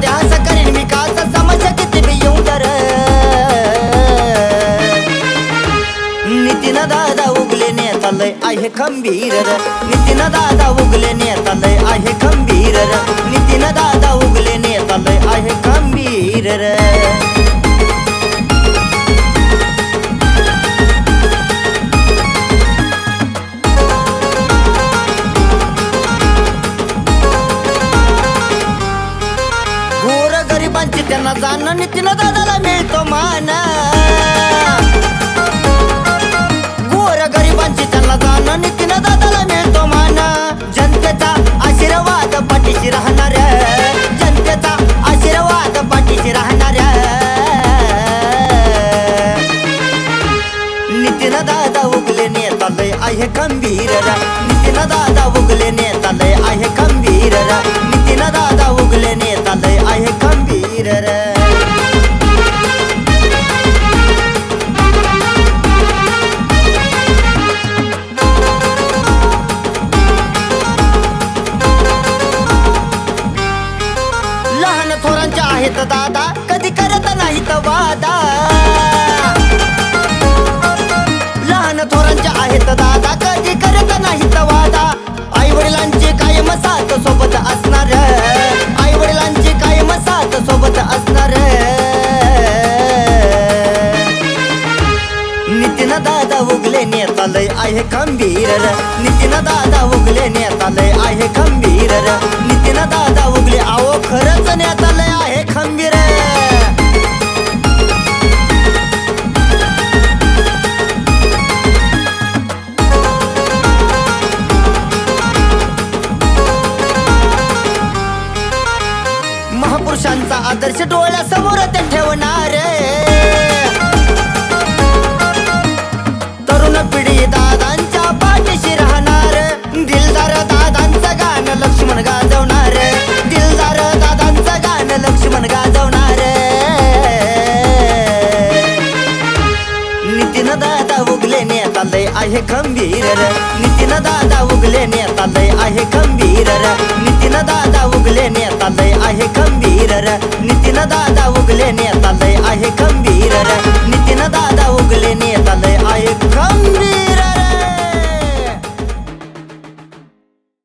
ध्यास करीन विकास समस्या किती बी येऊ दर नितीन दादा उगले नेता लय आहे खंबीर र नितीन दादा उगले नेता लय आहे खंबीर र नितीन दादा उगले नेता लय आहे खंबीर र गरिबांची त्यांना जाणं नितीन दादाला मिळतो मान गोर गरिबांची त्यांना जाणं नितीन दादाला मिळतो मान जनतेचा आशीर्वाद पाठीशी राहणाऱ्या जनतेचा आशीर्वाद पाठीशी राहणाऱ्या नितीन दादा उगले नेता लय आहे खंबीर नितीन दादा उगले नेता लय आहे खंबीर नितीन दादा उगले नेता लय आहे खंबीर लहान थोरांच्या आहेत दादा कधी करत नाहीत वादा लहान थोरांच्या आहेत दादा कधी करत नाहीत वादा आई वडिलांची कायम साथ सोबत असणार आई वडिलांची कायम साथ सोबत असणार नितीन दादा उगले नेता लय आहे खंबीर नितीन दादा उगले नेता लय आहे खंबीर नितीन दादा उगले आओ खरंच नेता लय आहे खंबीर महापुरुषांचा आदर्श डोळ्यासमोर ते ठेवणार तरुण पिढी दादांच्या पाठीशी राहणार दिलदार दादांचं गाणं लक्ष्मण गाजवणार दिलदार दादांचं गाणं लक्ष्मण गाजवणार नितीन दादा उगले नेता लय आहे खंबीर नितीन दादा उगले नेता लय आहे खंबीर नितीन दादा उगले नेता लय आहे खंबीर नितीन दादा उगले नेता लय आहे खंबीर